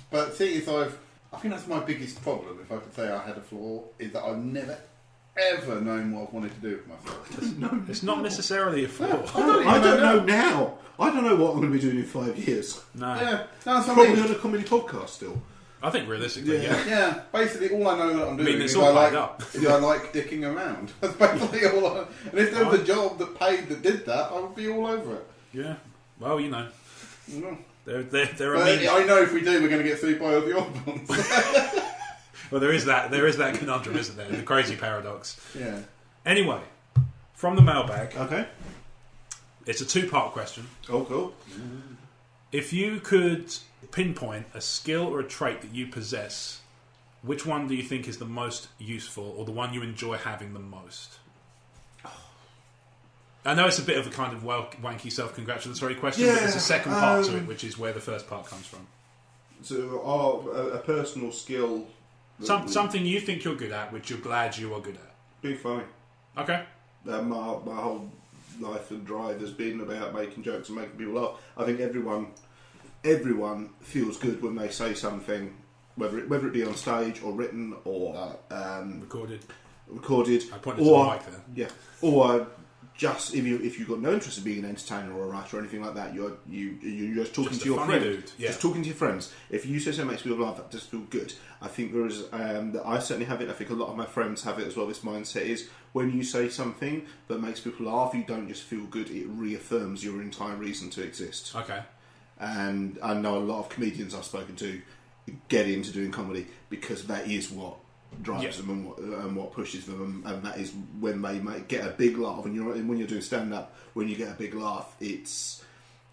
But see, I think that's my biggest problem, if I could say I had a flaw, is that I've never, ever known what I've wanted to do with myself. It's not necessarily a flaw. I don't know now. I don't know what I'm going to be doing in 5 years. No. Yeah, that's probably on a comedy podcast still. I think realistically, yeah. Basically, all I know that I'm doing is I like dicking around. That's basically all. And if there was a job that paid that did that, I would be all over it. Yeah. Well, There are I know if we do, we're going to get sued by Ozzy Osbourne. Well, there is that conundrum, isn't there? The crazy paradox. Yeah. Anyway, from the mailbag. Okay. It's a 2-part question. Oh, cool. If you could pinpoint a skill or a trait that you possess, which one do you think is the most useful, or the one you enjoy having the most? I know it's a bit of a kind of wanky self-congratulatory question, but there's a second part to it, which is where the first part comes from. So, a personal skill... Something you think you're good at, which you're glad you are good at. Being funny. Okay. My whole life and drive has been about making jokes and making people laugh. I think everyone feels good when they say something, whether it be on stage or written or... recorded. I pointed to the mic there. Yeah. Or... Just if you've got no interest in being an entertainer or a writer or anything like that, you're just talking to your friends. Dude. Yeah. Just talking to your friends. If you say something that makes people laugh, that does feel good. I think there is. I certainly have it. I think a lot of my friends have it as well. This mindset is when you say something that makes people laugh, you don't just feel good. It reaffirms your entire reason to exist. Okay. And I know a lot of comedians I've spoken to get into doing comedy because that is what drives them and what pushes them, and that is when they get a big laugh. And when you're doing stand up, when you get a big laugh,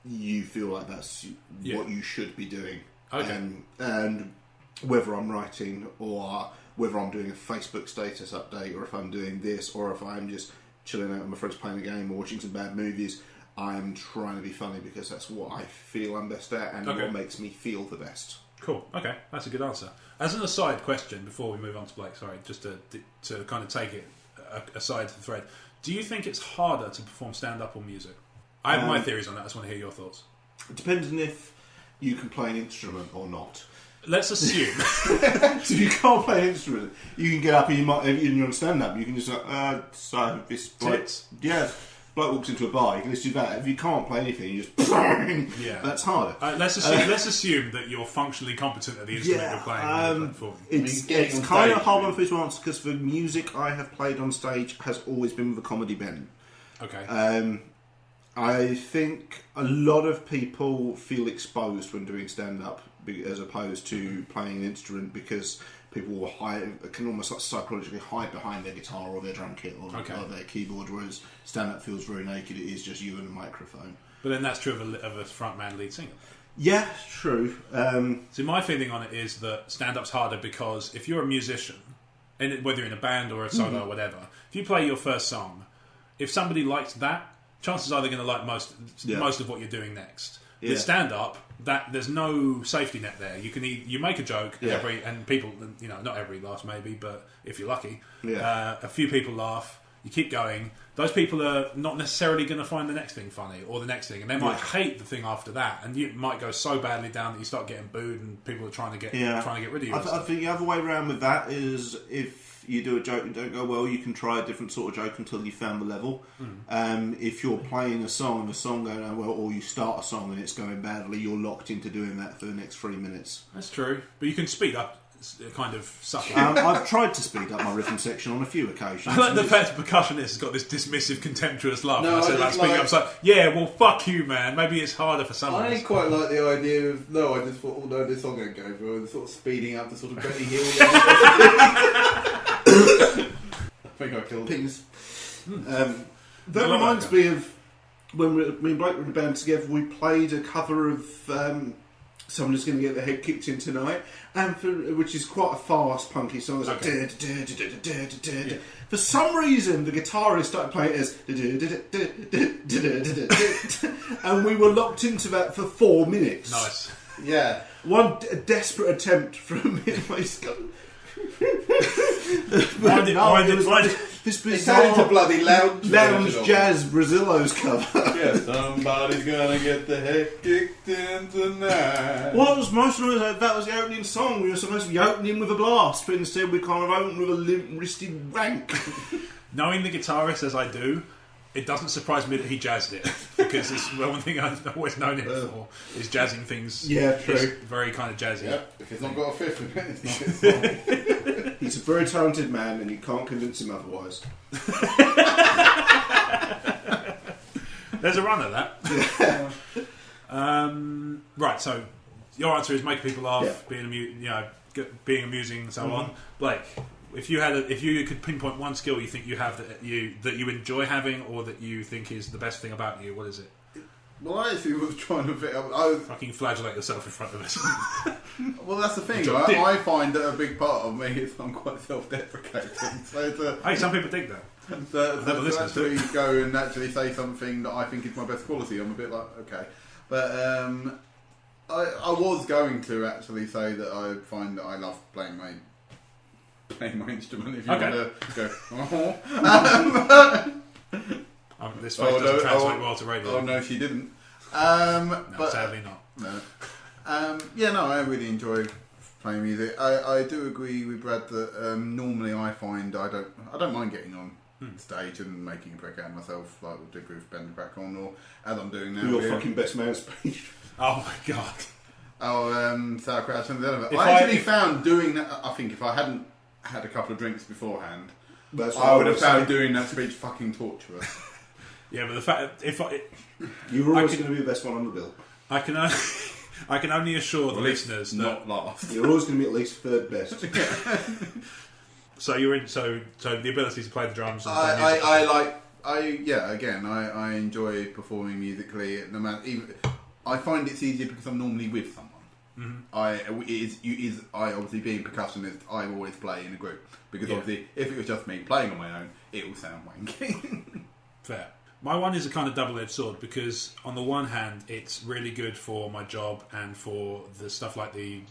you feel like that's what you should be doing. Okay. And whether I'm writing or whether I'm doing a Facebook status update, or if I'm doing this, or if I'm just chilling out with my friends playing a game or watching some bad movies, I'm trying to be funny because that's what I feel I'm best at and what makes me feel the best. Cool. Okay, that's a good answer. As an aside question, before we move on to Blake, sorry, just to kind of take it aside to the thread, do you think it's harder to perform stand-up or music? I have my theories on that. I just want to hear your thoughts. It depends on if you can play an instrument or not. Let's assume. So if you can't play an instrument, you can get up and you're on stand-up, you can just so this bloke, bloke walks into a bar, you can just do that. If you can't play anything, you just that's harder. Let's assume that you're functionally competent at the instrument you're playing. It's kind of hard one for me to answer because the music I have played on stage has always been with a comedy bent. Okay. I think a lot of people feel exposed when doing stand-up as opposed to playing an instrument because people can almost like psychologically hide behind their guitar or their drum kit or their keyboard, whereas stand-up feels very naked. It is just you and a microphone. But then that's true of a frontman lead singer. Yeah, true. So my feeling on it is that stand-up's harder because if you're a musician, and whether you're in a band or a solo or whatever, if you play your first song, if somebody likes that, chances are they're going to like most of what you're doing next. With stand-up, there's no safety net there. You can you make a joke, and people, not everybody laughs maybe, but if you're lucky, a few people laugh. You keep going. Those people are not necessarily going to find the next thing funny or the next thing, and they might hate the thing after that, and you might go so badly down that you start getting booed, and people are trying to get rid of you. I think the other way around with that is if you do a joke and don't go well, you can try a different sort of joke until you found the level. If you're playing a song and the song going well, or you start a song and it's going badly, you're locked into doing that for the next 3 minutes. That's true, but you can speed up kind of subtly. I've tried to speed up my rhythm section on a few occasions. I like the fact the percussionist has got this dismissive, contemptuous laugh. No, I said about speeding up. It's like, yeah, well, fuck you, man. Maybe it's harder for someone. I quite like the idea of I just thought, this song ain't going for it. Sort of speeding up to sort of Benny Hill. I think I killed things. That reminds me of when me and Blake were in a band together. We played a cover of Someone Is Going to Get Their Head Kicked In Tonight, which is quite a fast, punky song. It's like for some reason, the guitarist started playing it as and we were locked into that for 4 minutes. Nice. Yeah. One desperate attempt from Midway Scott. This bizarre into bloody lounge jazz Brazillos cover. Yeah, somebody's gonna get the head kicked in tonight. What was most annoying is that was the opening song. We were supposed to be opening with a blast, but instead we kind of opened with a limp-wristed rank. Knowing the guitarist as I do, it doesn't surprise me that he jazzed it, because it's one thing I've always known him for is jazzing things. Yeah, true. It's very kind of jazzy. Yeah, if he's not got a fifth in it, it's not his song. He's a very talented man, and you can't convince him otherwise. There's a run at that. Right, so your answer is make people laugh, being amusing, and so on. Blake, if you could pinpoint one skill you think you have that you enjoy having, or that you think is the best thing about you, what is it? Well, I actually was trying to fit up. Fucking flagellate yourself in front of us. Well, that's the thing, right? I find that a big part of me is I'm quite self-deprecating. Hey, some people think that. To actually go and actually say something that I think is my best quality, I'm a bit like, okay. But I was going to actually say that I find that I love playing my instrument, if you want to go. This face doesn't translate well to radio. Oh no, she didn't. No, but sadly not. No. I really enjoy playing music. I do agree with Brad that normally I find I don't mind getting on stage and making a prick out of myself, like we did with Ben the Crack On, or as I'm doing now. Your fucking best man speech. Oh my god. Sauerkraut and the other. I actually found doing that. I think if I hadn't had a couple of drinks beforehand, I would have found doing that speech fucking torturous. Yeah, but the fact you were always going to be the best one on the bill. I can only assure the listeners that not laugh. You're always going to be at least third best. So you're in. So the ability to play the drums. And I enjoy performing musically. No matter, I find it's easier because I'm normally with someone. Mm-hmm. I obviously being percussionist, I always play in a group because obviously if it was just me playing on my own, it will sound wanky. Fair. My one is a kind of double-edged sword because on the one hand, it's really good for my job and for the stuff like the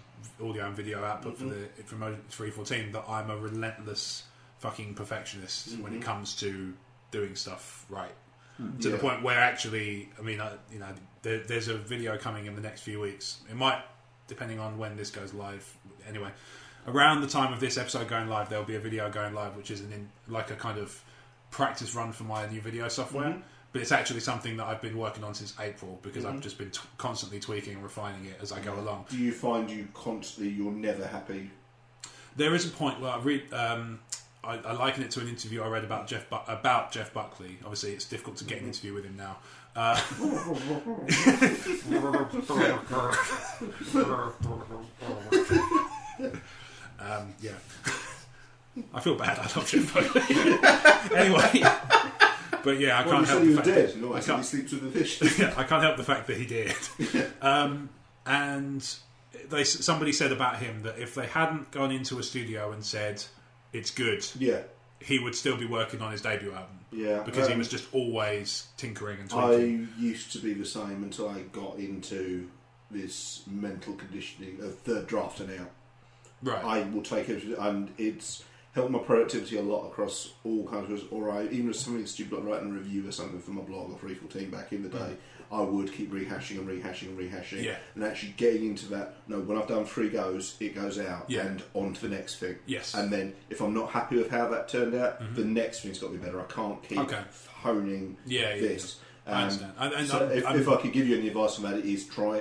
audio and video output for the 314 that I'm a relentless fucking perfectionist when it comes to doing stuff right. To the point where actually, I mean, there's a video coming in the next few weeks. It might, depending on when this goes live. Anyway, around the time of this episode going live, there'll be a video going live, which is like a kind of practice run for my new video software. But it's actually something that I've been working on since April because I've just been constantly tweaking and refining it as I go along. Do you find you're never happy? There is a point where I liken it to an interview I read about Jeff Buckley. Obviously, it's difficult to get an interview with him now. Yeah. I feel bad. I love Jeff Buckley. Anyway. But yeah, I can't help the fact that he sleeps with the fish. Yeah, I can't help the fact that he did. And somebody said about him that if they hadn't gone into a studio and said it's good, he would still be working on his debut album. Yeah, because he was just always tinkering and tweaking. I used to be the same until I got into this mental conditioning of third draft and out. Right, I will take it, and it's helped my productivity a lot across all kinds of. Or even if something stupid like writing a review or something for my blog or 314 back in the day, I would keep rehashing and actually getting into that. No, when I've done 3 goes, it goes out and on to the next thing. Yes, and then if I'm not happy with how that turned out, the next thing's got to be better. I can't keep honing this. I understand. And so if I could give you any advice on that, it is try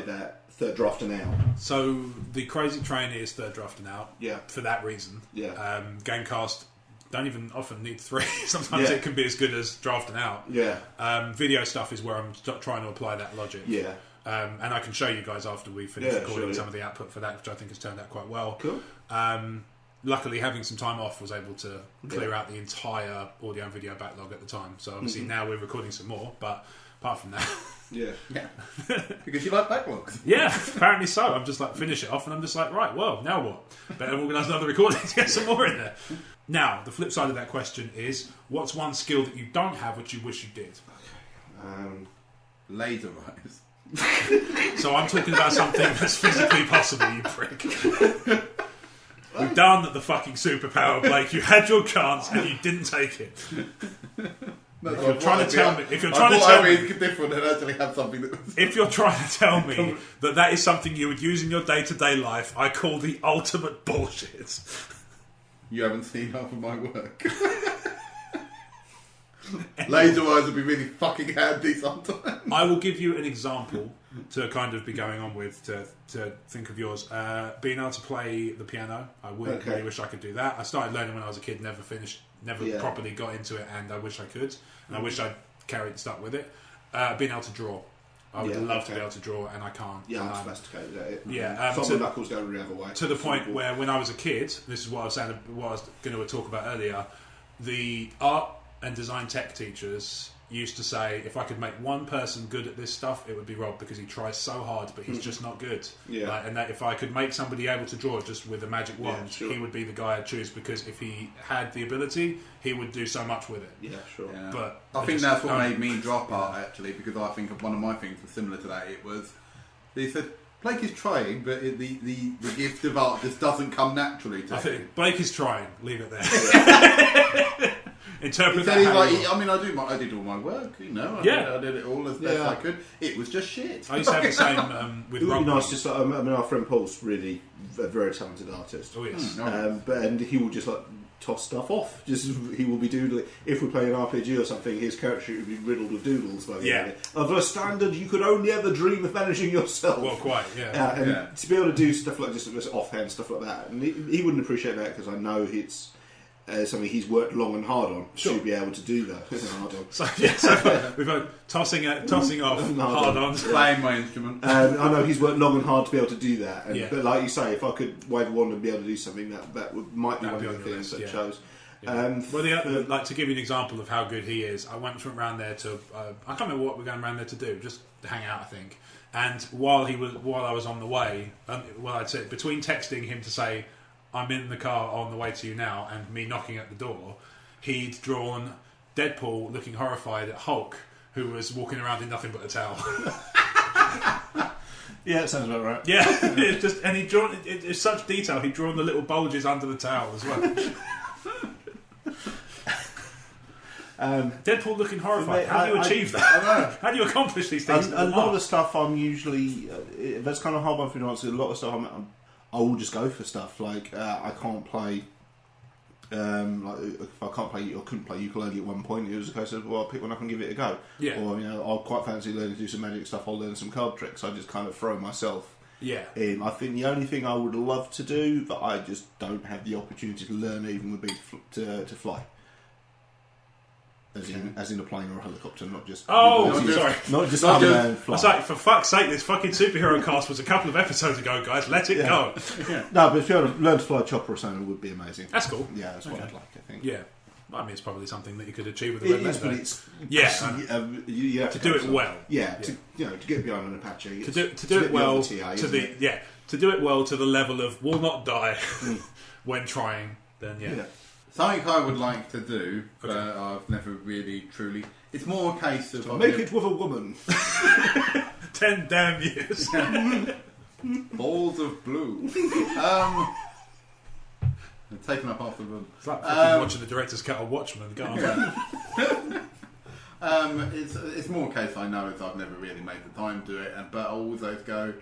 that third draft and out. So the Crazy Train is third draft and out. Yeah. For that reason. Yeah. Gamecast don't even often need 3. Sometimes it can be as good as draft and out. Yeah. Video stuff is where I'm trying to apply that logic. Yeah. And I can show you guys after we finish recording some of the output for that, which I think has turned out quite well. Cool. Luckily, having some time off, was able to clear out the entire audio and video backlog at the time. So obviously now we're recording some more, but apart from that... Yeah. Because you like backlogs. Yeah, apparently so. I'm just like, finish it off, and I'm just like, right, well, now what? Better organise another recording to get some more in there. Now, the flip side of that question is, what's one skill that you don't have which you wish you did? Laser eyes. So I'm talking about something that's physically possible, you prick. We've done the fucking superpower, Blake. You had your chance and you didn't take it. If you're trying to tell me different and actually have something that was... If you're trying to tell me that is something you would use in your day-to-day life, I call the ultimate bullshit. You haven't seen half of my work. Laser eyes would be really fucking handy sometimes. I will give you an example to kind of be going on with, to think of yours. Being able to play the piano, I really wish I could do that. I started learning when I was a kid, never properly got into it, and I wish I could. And I wish I'd stuck with it. Being able to draw. I would love to be able to draw, and I can't. Yeah, I'm sophisticated at it. Yeah, some of the knuckles go the other way. To the point where when I was a kid, this is what I was saying, what I was going to talk about earlier, the art and design tech teachers used to say, if I could make one person good at this stuff, it would be Rob, because he tries so hard, but he's just not good. Yeah. And that if I could make somebody able to draw just with a magic wand, he would be the guy I'd choose, because if he had the ability, he would do so much with it. Yeah, sure. Yeah. But I think that's what made me drop art, actually, because I think one of my things was similar to that. It was, they said, Blake is trying, but the gift of art just doesn't come naturally to him. Think Blake is trying. Leave it there. Interpret that. I did all my work, I did it all as best I could. It was just shit. I used to have the same with rock. Nice, just our friend Paul's really a very talented artist. Oh yes, and he will just toss stuff off. He will be doodling. If we're playing an RPG or something, his character would be riddled with doodles. Of a standard you could only ever dream of managing yourself. Well, quite, to be able to do stuff like just offhand stuff like that, and he wouldn't appreciate that, because I know it's. something he's worked long and hard on, Sure. should be able to do that. Hard on. So we've got tossing off hard-ons. Playing my instrument. I know he's worked long and hard to be able to do that. And, Yeah. But like you say, if I could wave a wand and be able to do something, might be That'd one be of on the your things list, that yeah. shows. Yeah. Well, like to give you an example of how good he is, I went around there to I can't remember what we're going around there to do, just to hang out, I think. And while I was on the way, I'd say between texting him to say I'm in the car on the way to you now, and me knocking at the door, he'd drawn Deadpool looking horrified at Hulk, who was walking around in nothing but a towel. Yeah, that sounds about right. Yeah, it's just, and he'd drawn it's such detail. He'd drawn the little bulges under the towel as well. Deadpool looking horrified. Mate, How do you achieve that? How do you accomplish these things? A lot of stuff I'm usually that's kind of hard one for me to answer. A lot of stuff I will just go for stuff like I can't play. Like if I can't play or couldn't play ukulele at one point, it was a case of I'll pick one up and give it a go. Yeah. Or I'll quite fancy learning to do some magic stuff. I'll learn some card tricks. I just kind of throw myself. Yeah. I think the only thing I would love to do that I just don't have the opportunity to learn even would be to fly. As in a plane or a helicopter, not just... Sorry. Not just unmanned I flight. was like, for fuck's sake, this fucking superhero cast was a couple of episodes ago, guys. Let it go. Yeah. No, but if you had to learn to fly a chopper or something, it would be amazing. That's cool. Yeah, that's what I'd like, I think. Yeah. I mean, it's probably something that you could achieve with It the is, Red but Letter. it's... Yeah. You have To do it well. Yeah, to get behind an Apache. To do it well to do it well to the level of will not die when trying, then yeah. Something I would like to do, but I've never really truly... It's more a case of... Make it with a woman. 10 damn years. Balls of blue. Taking up half the room. It's like fucking watching the director's cut of Watchmen. Go on. It's more a case I know is I've never really made the time to do it, but I always go,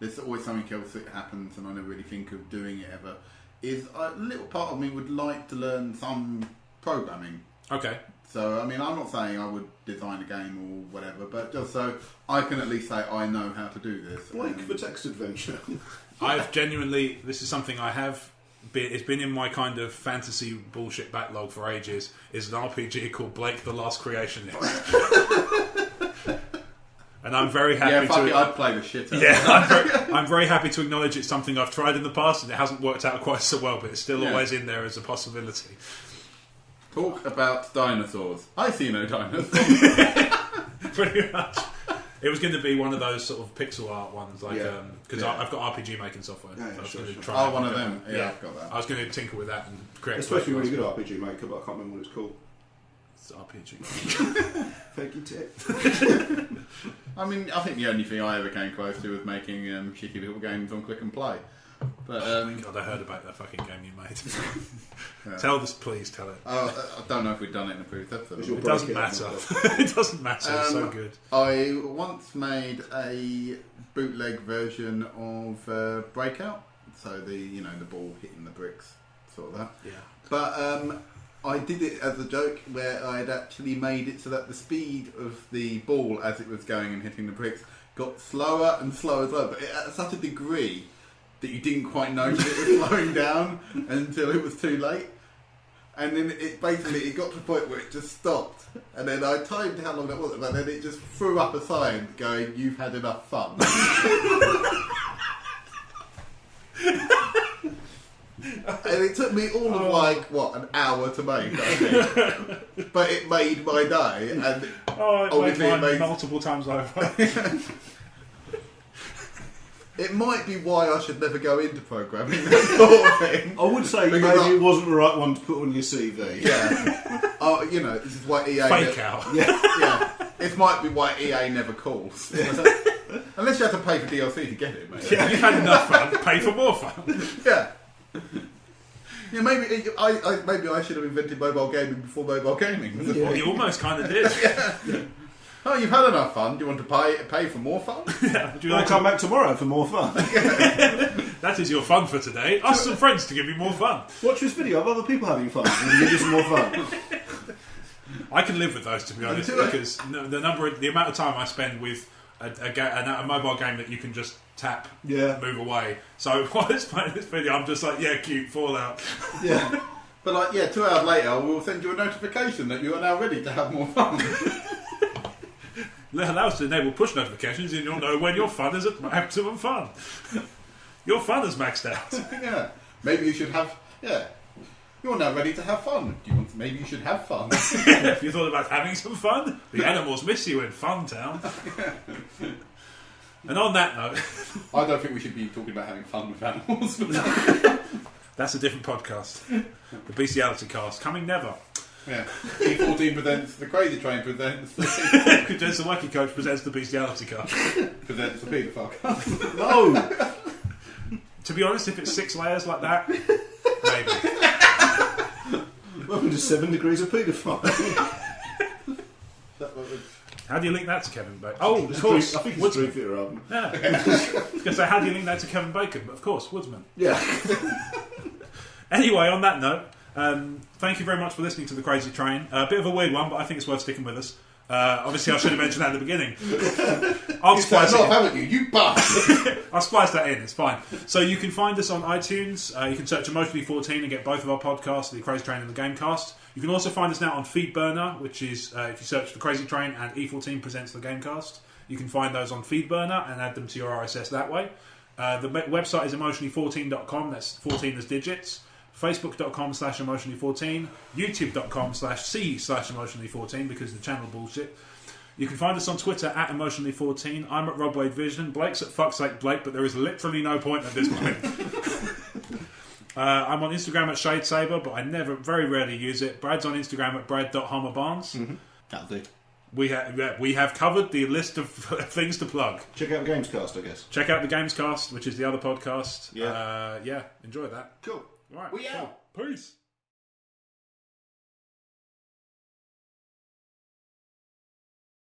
there's always something else that happens and I never really think of doing it ever. Is a little part of me would like to learn some programming. Okay. So, I mean, I'm not saying I would design a game or whatever, but just so I can at least say I know how to do this. Like the text adventure. I've genuinely, this is something I have been, it's been in my kind of fantasy bullshit backlog for ages, is an RPG called Blake the Last Creationist. And I'm very happy I'd play the shit out of it. Yeah, I'm very happy to acknowledge it's something I've tried in the past and it hasn't worked out quite so well, but it's still always in there as a possibility. Talk about dinosaurs. I see no dinosaurs. Pretty much. It was going to be one of those sort of pixel art ones, like because I've got RPG making software. Sure. Oh, one of them. Yeah, I've got that. I was going to tinker with that and create. It's supposed to be a really good RPG maker, but I can't remember what it's called. It's RPG. Thank you, Ted. I mean, I think the only thing I ever came close to was making shitty little games on click and play. But God, I heard about that fucking game you made. Tell this, please tell it. I don't know if we've done it in a previous episode. It doesn't matter. It doesn't matter. It's so good. I once made a bootleg version of Breakout, so the ball hitting the bricks, sort of that. Yeah. But I did it as a joke where I had actually made it so that the speed of the ball as it was going and hitting the bricks got slower and slower as well, but at such a degree that you didn't quite notice it was slowing down until it was too late. And then it got to the point where it just stopped. And then I timed how long that was, but then it just threw up a sign going, "You've had enough fun." And it took me all of an hour to make, I think. But it made my day. And it made mine multiple times over. It might be why I should never go into programming, that sort of thing. I would say maybe it wasn't the right one to put on your CV. Yeah. This is why EA... Fake out. Yeah. It might be why EA never calls. Unless you have to pay for DLC to get it, mate. Yeah, you've had enough fun. Pay for more fun. Yeah. Yeah, maybe I should have invented mobile gaming before mobile gaming. Well, you almost kind of did. Yeah. Oh, you've had enough fun. Do you want to pay for more fun? Yeah. Would you I'll like come back tomorrow for more fun. That is your fun for today. Ask some friends to give you more fun. Watch this video of other people having fun and give you some more fun. I can live with those, to be honest, because the amount of time I spend with a mobile game that you can just tap, move away. So while it's playing this video, I'm just like, yeah, cute Fallout. Yeah. But like, yeah, 2 hours later, we'll send you a notification that you are now ready to have more fun. That allows to enable push notifications, and you'll know when your fun is at maximum fun. Your fun is maxed out. Yeah. Maybe you should have. Yeah. You're now ready to have fun. Maybe you should have fun. If you thought about having some fun, the animals miss you in Fun Town. And on that note, I don't think we should be talking about having fun with animals. that's a different podcast. The Bestiality Cast, coming never. Yeah. E14 presents the Crazy Train presents the Wacky Coach presents the Bestiality Cast. presents the Paedophile. No! To be honest, if it's 6 layers like that, maybe. Welcome to 7 Degrees of Paedophile. How do you link that to Kevin Bacon? Oh, of course. I think it's a Dream Theater album. Yeah. I was going to say, how do you link that to Kevin Bacon? But of course, Woodsman. Yeah. Anyway, on that note, thank you very much for listening to The Crazy Train. A bit of a weird one, but I think it's worth sticking with us. Obviously, I should have mentioned that at the beginning. I'll splice it in. Haven't you? You bastard! I'll splice that in, it's fine. So you can find us on iTunes. You can search Emotionally 14 and get both of our podcasts, The Crazy Train and The Gamecast. You can also find us now on Feedburner, which is, if you search The Crazy Train and E14 presents The Gamecast, you can find those on Feedburner and add them to your RSS that way. The website is emotionally14.com, that's 14 as digits. Facebook.com/emotionally14, YouTube.com/C/emotionally14 because the channel bullshit. You can find us on Twitter at emotionally14. I'm at Rob Wade Vision. Blake's at fuck's sake Blake, but there is literally no point at this point. I'm on Instagram at Shade Saber, but I very rarely use it. Brad's on Instagram at brad.homerbarnes. Mm-hmm. That'll do. We have covered the list of things to plug. Check out the Gamescast, I guess. Check out the Gamescast, which is the other podcast. Yeah. Yeah, enjoy that. Cool. All right. We out. Peace.